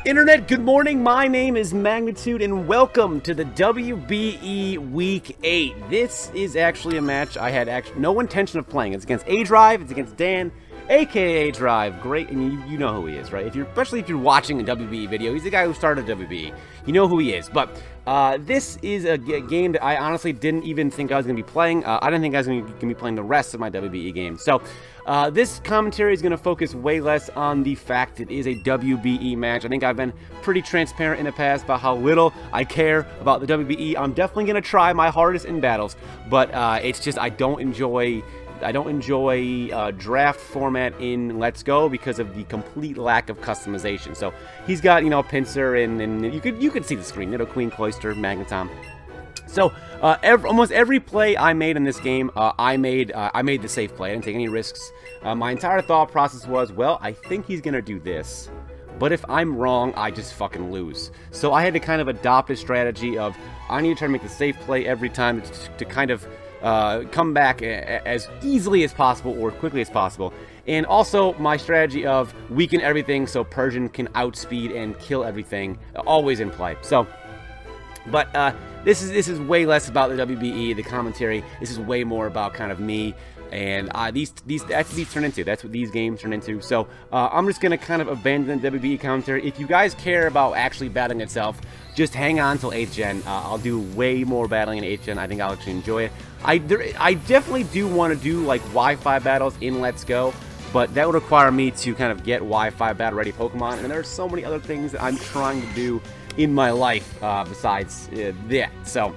Internet, good morning. My name is Magnitude, and welcome to the WBE Week 8. This is actually a match I had no intention of playing. It's against aDrive. It's against Dan, aka aDrive. Great, and you know who he is, right? Especially if you're watching a WBE video, he's the guy who started WBE. You know who he is. But this is a game that I honestly didn't even think I was going to be playing. I didn't think I was going to be playing the rest of my WBE games. So this commentary is going to focus way less on the fact it is a WBE match. I think I've been pretty transparent in the past about how little I care about the WBE. I'm definitely going to try my hardest in battles, but it's just I don't enjoy draft format in Let's Go because of the complete lack of customization. So he's got, you know, a pincer, and you could see the screen. Little Queen, Cloister, Magneton. So almost every play I made in this game, I made the safe play. I didn't take any risks. My entire thought process was, well, I think he's gonna do this, but if I'm wrong, I just fucking lose. So I had to kind of adopt a strategy of I need to try to make the safe play every time to kind of come back as easily as possible or quickly as possible. And also my strategy of weaken everything so Persian can outspeed and kill everything, always in play. So, but this is way less about the WBE, the commentary. This is way more about kind of me and that's what these turn into. That's what these games turn into. So I'm just gonna kind of abandon the WBE commentary. If you guys care about actually battling itself, just hang on till 8th gen. I'll do way more battling in 8th gen. I think I'll actually enjoy it. I definitely do want to do like Wi-Fi battles in Let's Go, but that would require me to kind of get Wi-Fi battle ready Pokemon, and there are so many other things that I'm trying to do in my life besides that. So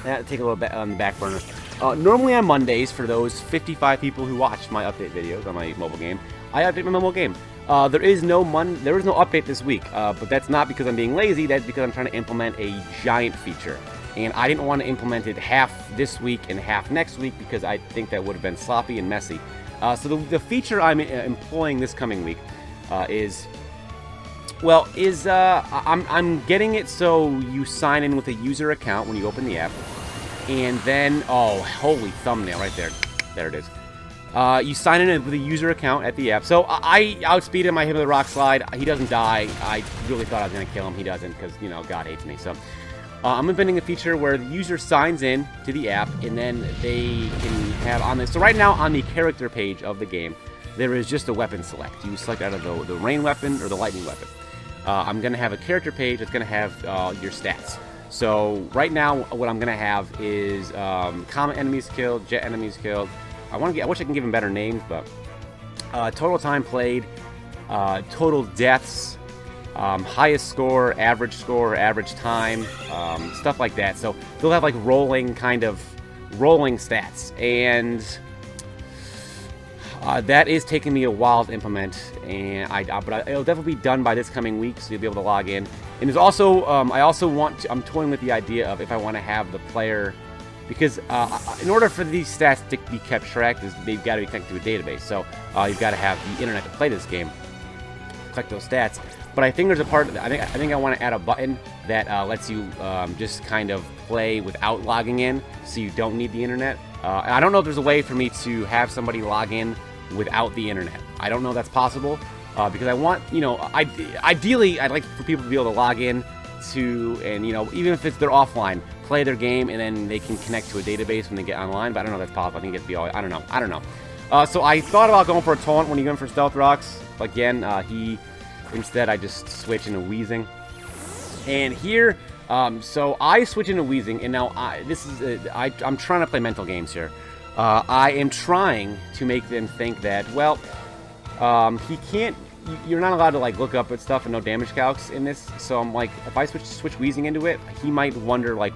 that take a little bit on the back burner. Normally on Mondays, for those 55 people who watch my update videos on my mobile game, I update my mobile game. There is no update this week, but that's not because I'm being lazy. That's because I'm trying to implement a giant feature, and I didn't want to implement it half this week and half next week because I think that would have been sloppy and messy. So the feature I'm employing this coming week I'm getting it so you sign in with a user account when you open the app, and then, oh, holy thumbnail right there. There it is. You sign in with a user account at the app. So I outspeed him, I hit him with a rock slide. He doesn't die. I really thought I was going to kill him. He doesn't because, you know, God hates me. So I'm implementing a feature where the user signs in to the app, and then they can have on this. So right now on the character page of the game, there is just a weapon select. You select out of the rain weapon or the lightning weapon. I'm going to have a character page that's going to have your stats. So right now what I'm going to have is comet enemies killed, jet enemies killed. I wish I can give them better names, but total time played, total deaths, highest score, average time, stuff like that. So they'll have like rolling stats, and that is taking me a while to implement, and it'll definitely be done by this coming week, so you'll be able to log in. And there's also I'm toying with the idea of if I want to have the player, because in order for these stats to be kept tracked, they've got to be connected to a database. So you've got to have the internet to play this game, collect those stats. But I think there's a part, I think I want to add a button that lets you just kind of play without logging in, so you don't need the internet. And I don't know if there's a way for me to have somebody log in without the internet. I don't know if that's possible, because I want, you know, ideally I'd like for people to be able to log in to, and, you know, even if they're offline, play their game, and then they can connect to a database when they get online. But I don't know if that's possible. I think it'd be all, I don't know. So I thought about going for a taunt when you go in for Stealth Rocks. Again, instead I just switch into Wheezing. And here, so I switch into Wheezing, and now I'm trying to play mental games here. I am trying to make them think that, well, he can't. You're not allowed to like look up at stuff and no damage calcs in this. So I'm like, if I switch Wheezing into it, he might wonder like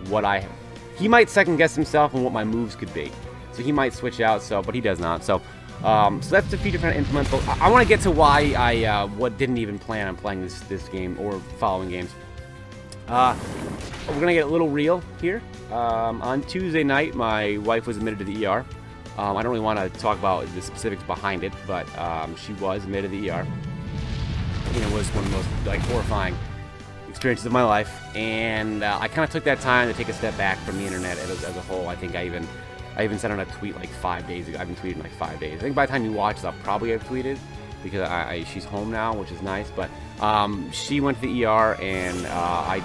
he might second guess himself on what my moves could be. So he might switch out. So, but he does not. So, so that's the feature trying to implement. But I want to get to why I didn't even plan on playing this game or following games. We're gonna get a little real here. On Tuesday night, my wife was admitted to the ER. I don't really want to talk about the specifics behind it, but she was admitted to the ER. And it was one of the most like horrifying experiences of my life. And I kind of took that time to take a step back from the internet as a whole. I think I even sent out a tweet like 5 days ago. I've been tweeting like 5 days. I think by the time you watch this, I'll probably have tweeted. because she's home now, which is nice. But she went to the ER, and I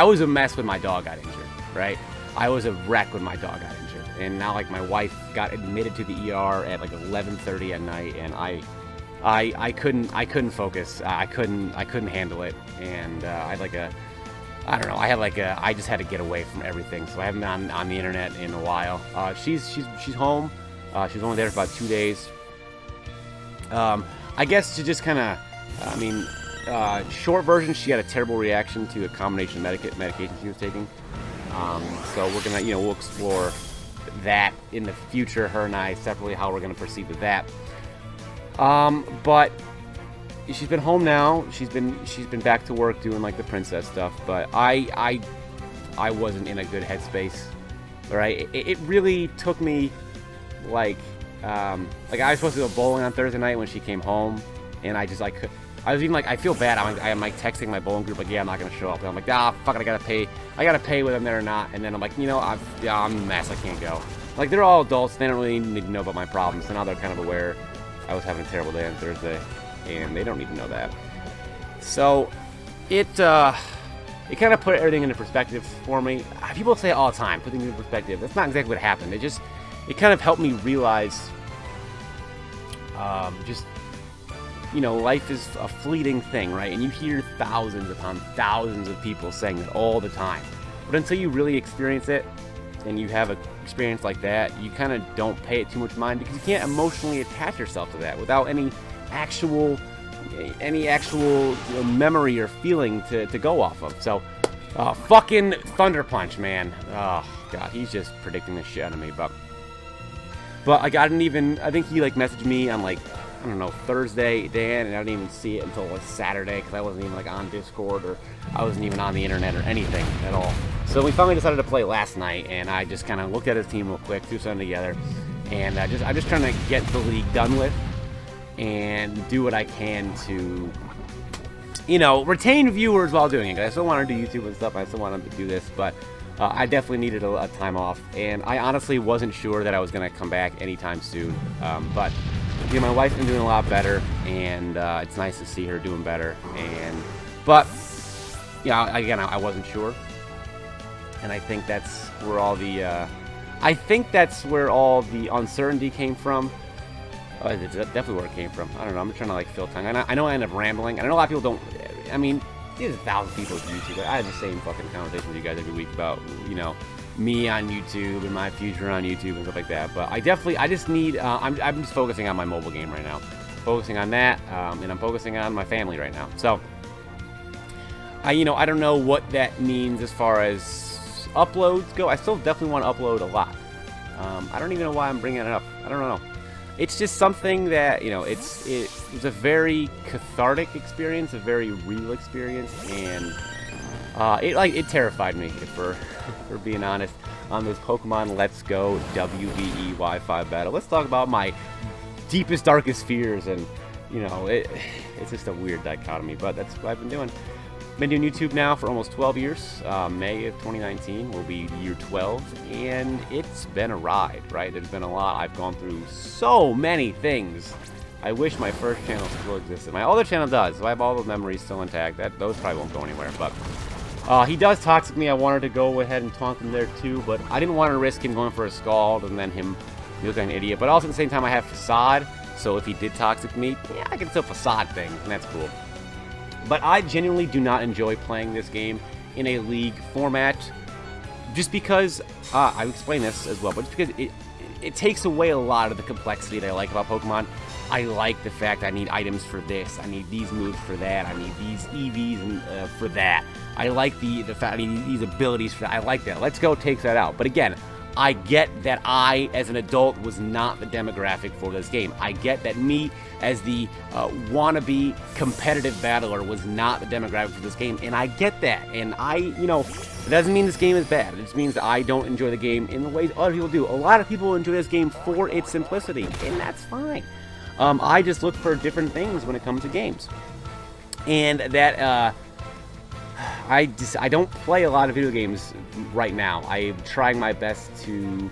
was a mess when my dog got injured, right? I was a wreck when my dog got injured, and now like my wife got admitted to the ER at like 11:30 at night, and I couldn't focus. I couldn't handle it, and I just had to get away from everything. So I haven't been on the internet in a while. She's home. She's only there for about 2 days. I guess to just kind of, short version, she had a terrible reaction to a combination of medication she was taking. So we're gonna, we'll explore that in the future, her and I separately, how we're gonna proceed with that. But she's been home now. She's been back to work doing like the princess stuff. But I wasn't in a good headspace. All right, it really took me like I was supposed to go bowling on Thursday night when she came home, and I was even like, I feel bad. I'm like texting my bowling group like, yeah, I'm not gonna show up. And I'm like, fuck it, I gotta pay whether I'm there or not. And then I'm like, I'm a mess. I can't go. Like, they're all adults. They don't really need to know about my problems. So now they're kind of aware I was having a terrible day on Thursday, and they don't need to know that. So it kind of put everything into perspective for me. People say it all the time, put things into perspective. That's not exactly what happened. It kind of helped me realize, life is a fleeting thing, right? And you hear thousands upon thousands of people saying it all the time. But until you really experience it, and you have an experience like that, you kind of don't pay it too much mind, because you can't emotionally attach yourself to that without any actual memory or feeling to go off of. So, fucking Thunder Punch, man. Oh, God, he's just predicting the shit out of me, But I think he like messaged me on like, I don't know, Thursday, Dan, and I didn't even see it until like Saturday, because I wasn't even like on Discord, or I wasn't even on the internet or anything at all. So we finally decided to play last night, and I just kind of looked at his team real quick, threw something together, and I'm just trying to get the league done with and do what I can to, retain viewers while doing it. I still want to do YouTube and stuff. I still want to do this, but I definitely needed a time off, and I honestly wasn't sure that I was going to come back anytime soon. But my wife's been doing a lot better, and it's nice to see her doing better. But again, I wasn't sure, and I think that's where all the uncertainty came from. It's definitely where it came from. I don't know. I'm trying to like fill time. I know I end up rambling, and I know a lot of people don't. I mean, there's 1,000 people with YouTube. I have the same fucking conversation with you guys every week about, me on YouTube and my future on YouTube and stuff like that. But I just need, I'm just focusing on my mobile game right now. Focusing on that, and I'm focusing on my family right now. So, I don't know what that means as far as uploads go. I still definitely want to upload a lot. I don't even know why I'm bringing it up. I don't know. It's just something that, it was a very cathartic experience, a very real experience, and it terrified me, if we're being honest, on this Pokemon Let's Go WBE Wi-Fi battle. Let's talk about my deepest, darkest fears, and, it's just a weird dichotomy, but that's what I've been doing. Been doing YouTube now for almost 12 years. May of 2019 will be year 12, and it's been a ride, right? There's been a lot. I've gone through so many things. I wish my first channel still existed. My other channel does, so I have all those memories still intact. Those probably won't go anywhere, but he does toxic me. I wanted to go ahead and taunt him there too, but I didn't want to risk him going for a scald and then him looking like an idiot. But also at the same time, I have Facade, so if he did toxic me, yeah, I can still Facade things, and that's cool. But I genuinely do not enjoy playing this game in a league format, just because, I explain this as well, but just because it takes away a lot of the complexity that I like about Pokemon. I like the fact I need items for this, I need these moves for that, I need these EVs for that. I like the fact I need these abilities for that. I like that. Let's Go takes that out. But again, I get that I, as an adult, was not the demographic for this game. I get that me, as the wannabe competitive battler, was not the demographic for this game, and I get that. And it doesn't mean this game is bad. It just means that I don't enjoy the game in the ways other people do. A lot of people enjoy this game for its simplicity, and that's fine. I just look for different things when it comes to games. And that, I don't play a lot of video games right now. I'm trying my best to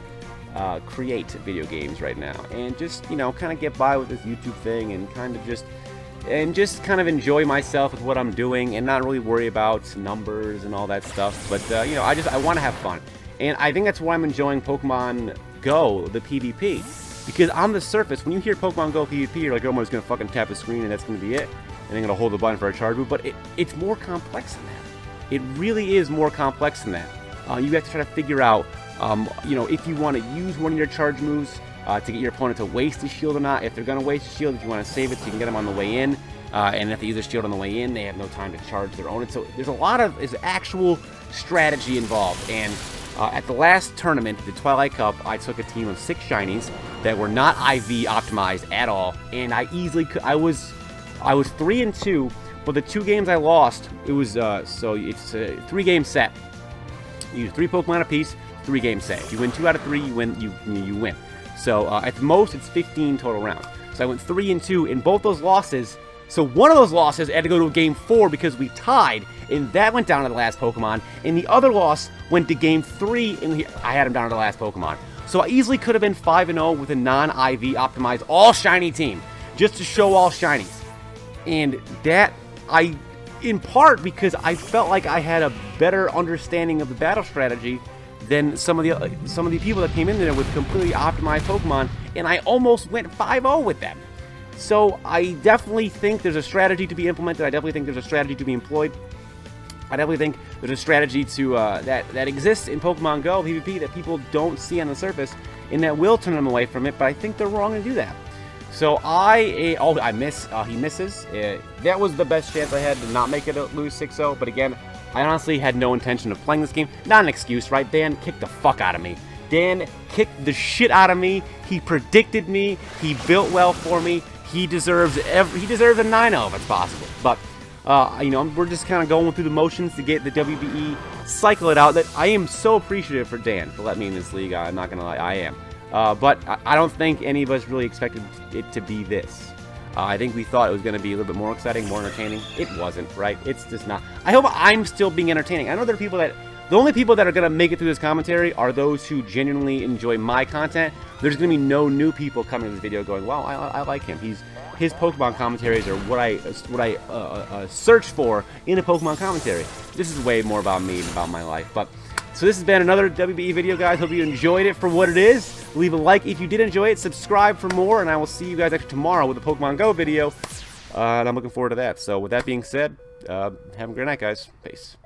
create video games right now, and just, you know, kind of get by with this YouTube thing, and kind of just enjoy myself with what I'm doing, and not really worry about numbers and all that stuff. But you know, I want to have fun, and I think that's why I'm enjoying Pokemon Go, the PvP, because on the surface, when you hear Pokemon Go PvP, you're like, oh, I'm just gonna fucking tap a screen and that's gonna be it, and I'm gonna hold the button for a charge move. But it's more complex than that. It really is more complex than that. You have to try to figure out, you know, if you want to use one of your charge moves to get your opponent to waste a shield or not. If they're going to waste a shield, if you want to save it so you can get them on the way in. And if they use a shield on the way in, they have no time to charge their own. And so there's actual strategy involved. And at the last tournament, the Twilight Cup, I took a team of 6 shinies that were not IV optimized at all. And I easily could, I was 3-2, but the 2 games I lost, it was, so it's a 3-game set. You use 3 Pokemon apiece, 3-game set. If you win 2 out of 3, you win. You win. So at the most, it's 15 total rounds. So I went 3-2 in both those losses. So one of those losses I had to go to a game 4 because we tied, and that went down to the last Pokemon. And the other loss went to game 3, and I had him down to the last Pokemon. So I easily could have been 5-0 with a non-IV optimized all shiny team, just to show all shinies. And that in part because I felt like I had a better understanding of the battle strategy than some of the people that came in there with completely optimized Pokemon, and I almost went 5-0 with them. So I definitely think there's a strategy to be implemented. I definitely think there's a strategy to be employed. I definitely think there's a strategy to that exists in Pokemon Go PvP that people don't see on the surface, and that will turn them away from it. But I think they're wrong to do that. So he misses. That was the best chance I had to not make it lose 6-0. But again, I honestly had no intention of playing this game. Not an excuse, right? Dan kicked the fuck out of me. Dan kicked the shit out of me. He predicted me. He built well for me. He deserves a 9-0 if it's possible. But you know, we're just kind of going through the motions to get the WBE, cycle it out. That I am so appreciative for Dan to let me in this league. I'm not gonna lie, I am. But I don't think any of us really expected it to be this. I think we thought it was going to be a little bit more exciting, more entertaining. It wasn't, right? It's just not. I hope I'm still being entertaining. I know there are people that, the only people that are going to make it through this commentary are those who genuinely enjoy my content. There's going to be no new people coming to this video going, wow, I like him. His Pokemon commentaries are what I search for in a Pokemon commentary. This is way more about me and about my life. But so this has been another WBE video, guys. Hope you enjoyed it for what it is. Leave a like if you did enjoy it. Subscribe for more, and I will see you guys actually tomorrow with a Pokemon Go video. And I'm looking forward to that. So with that being said, have a great night, guys. Peace.